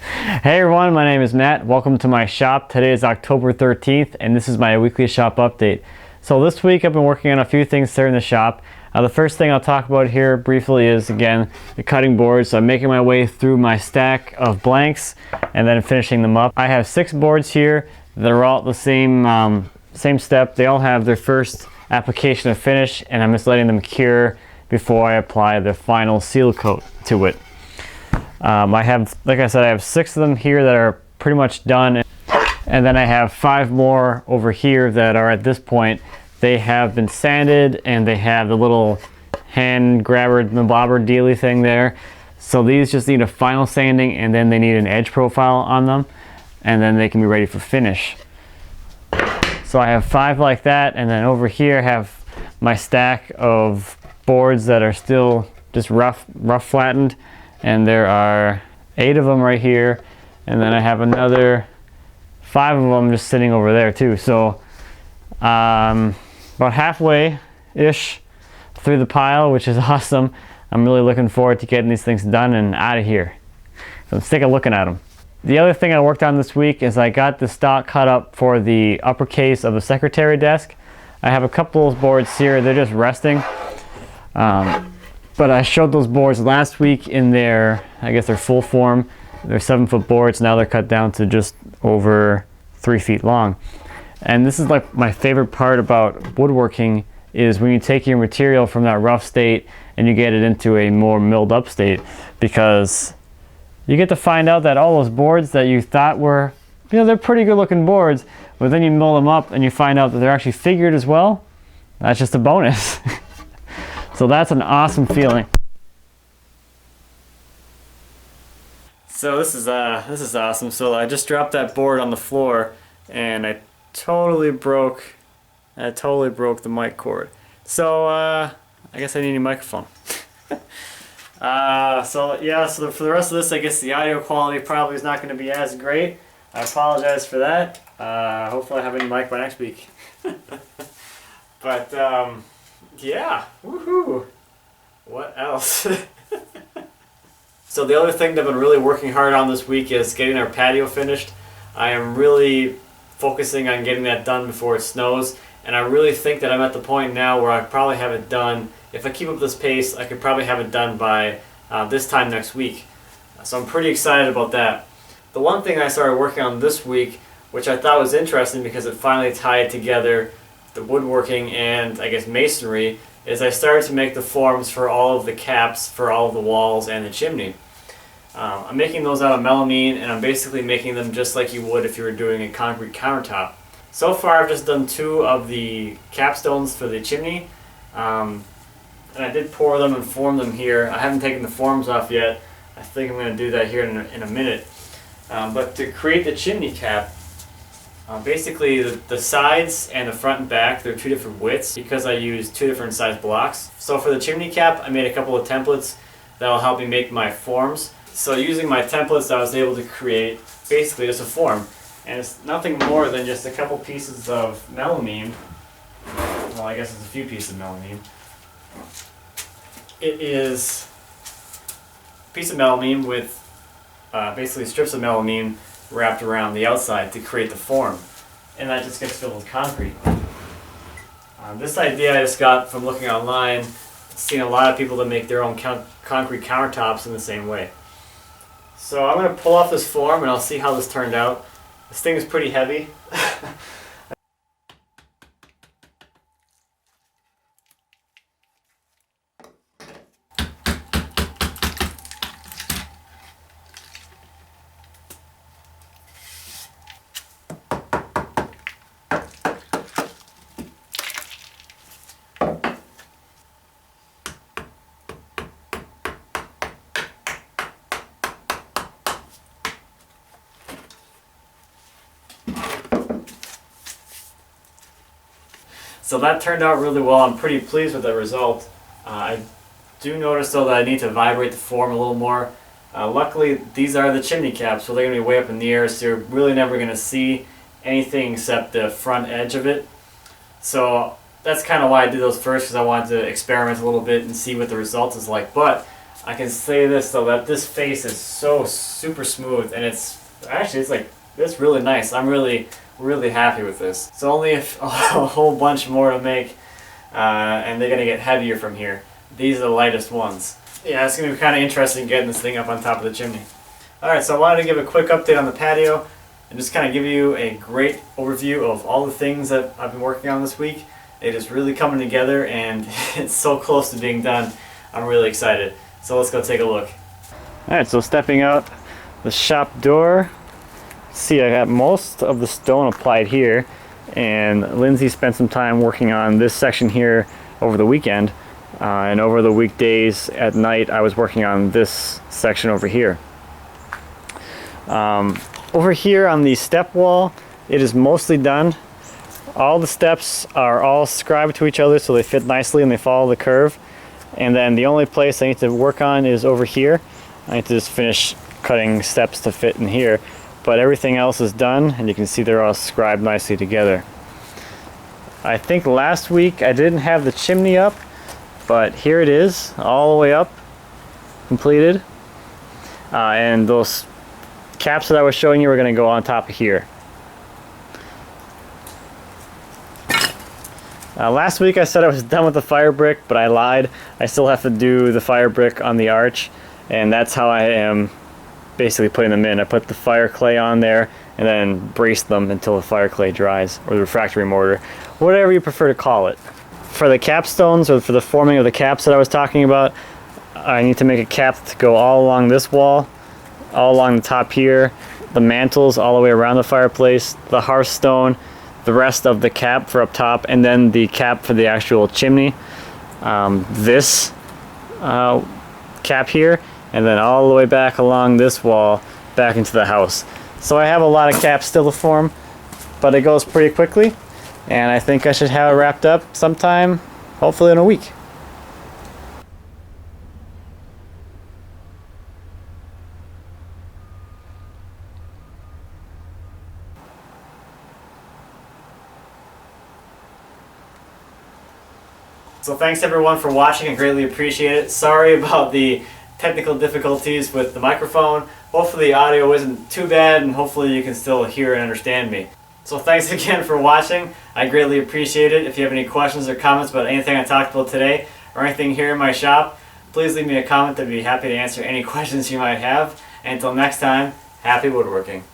Hey everyone, my name is Matt. Welcome to my shop. Today is October 13th and this is my weekly shop update. So this week I've been working on a few things here in the shop. The first thing I'll talk about here briefly is, again, the cutting boards. So I'm making my way through my stack of blanks and then finishing them up. I have 6 boards here that are all the same step. They all have their first application of finish and I'm just letting them cure before I apply the final seal coat to it. I have, like I said, I have 6 of them here that are pretty much done, and then I have 5 more over here that are at this point. They have been sanded and they have the little hand grabber, the bobber dealy thing there. So these just need a final sanding and then they need an edge profile on them and then they can be ready for finish. So I have 5 like that, and then over here I have my stack of boards that are still just rough flattened. And there are 8 of them right here, and then I have another 5 of them just sitting over there too. So about halfway-ish through the pile, which is awesome. I'm really looking forward to getting these things done and out of here. So let's take a look at them. The other thing I worked on this week is I got the stock cut up for the upper case of the secretary desk. I have a couple of boards here, they're just resting. But I showed those boards last week in their, I guess, their full form. They're 7-foot boards. Now they're cut down to just over 3 feet long. And this is like my favorite part about woodworking, is when you take your material from that rough state and you get it into a more milled up state, because you get to find out that all those boards that you thought were, they're pretty good looking boards, but then you mill them up and you find out that they're actually figured as well. That's just a bonus. So that's an awesome feeling. So this is awesome. So I just dropped that board on the floor and I totally broke the mic cord. So I guess I need a microphone. So for the rest of this, I guess the audio quality probably is not going to be as great. I apologize for that. Hopefully I have a new mic by next week. But yeah, woohoo! What else? So the other thing that I've been really working hard on this week is getting our patio finished. I am really focusing on getting that done before it snows, and I really think that I'm at the point now where I probably have it done. If I keep up this pace, I could probably have it done by this time next week. So I'm pretty excited about that. The one thing I started working on this week, which I thought was interesting because it finally tied together the woodworking and, I guess, masonry, is I started to make the forms for all of the caps for all of the walls and the chimney. I'm making those out of melamine, and I'm basically making them just like you would if you were doing a concrete countertop. So far I've just done 2 of the capstones for the chimney, and I did pour them and form them here. I haven't taken the forms off yet. I think I'm going to do that here in a minute. But to create the chimney cap, basically the sides and the front and back, they're 2 different widths because I used 2 different size blocks. So for the chimney cap, I made a couple of templates that will help me make my forms. So using my templates, I was able to create basically just a form. And it's nothing more than just a couple pieces of melamine. Well, I guess it's a few pieces of melamine. It is a piece of melamine with basically strips of melamine wrapped around the outside to create the form, and that just gets filled with concrete. This idea I just got from looking online, seeing a lot of people that make their own concrete countertops in the same way. So I'm going to pull off this form and I'll see how this turned out. This thing is pretty heavy. So that turned out really well. I'm pretty pleased with the result. I do notice though that I need to vibrate the form a little more. Luckily these are the chimney caps, so they're going to be way up in the air, so you're really never going to see anything except the front edge of it. So that's kind of why I did those first, because I wanted to experiment a little bit and see what the result is like. But I can say this though, that this face is so super smooth, and it's really nice. I'm really happy with this. It's only a whole bunch more to make, and they're gonna get heavier from here. These are the lightest ones. Yeah, it's gonna be kind of interesting getting this thing up on top of the chimney. Alright, so I wanted to give a quick update on the patio and just kind of give you a great overview of all the things that I've been working on this week. It is really coming together, and it's so close to being done. I'm really excited. So let's go take a look. Alright, so stepping out the shop door, see I got most of the stone applied here, and Lindsay spent some time working on this section here over the weekend, and over the weekdays at night I was working on this section over here. Over here on the step wall, it is mostly done. All the steps are all scribed to each other so they fit nicely and they follow the curve. And then the only place I need to work on is over here. I need to just finish cutting steps to fit in here. But everything else is done, and you can see they're all scribed nicely together. I think last week I didn't have the chimney up, but here it is, all the way up, completed. And those caps that I was showing you are going to go on top of here. Last week I said I was done with the fire brick, but I lied. I still have to do the fire brick on the arch, and that's how I am basically putting them in. I put the fire clay on there and then brace them until the fire clay dries, or the refractory mortar, whatever you prefer to call it. For the capstones, or for the forming of the caps that I was talking about, I need to make a cap to go all along this wall, all along the top here, the mantles all the way around the fireplace, the hearthstone, the rest of the cap for up top, and then the cap for the actual chimney. This cap here, and then all the way back along this wall back into the house. So I have a lot of caps still to form, but it goes pretty quickly, and I think I should have it wrapped up sometime, hopefully in a week. So thanks everyone for watching, I greatly appreciate it. Sorry about the technical difficulties with the microphone. Hopefully the audio isn't too bad, and hopefully you can still hear and understand me. So thanks again for watching, I greatly appreciate it. If you have any questions or comments about anything I talked about today, or anything here in my shop, please leave me a comment. I'd be happy to answer any questions you might have. And until next time, happy woodworking.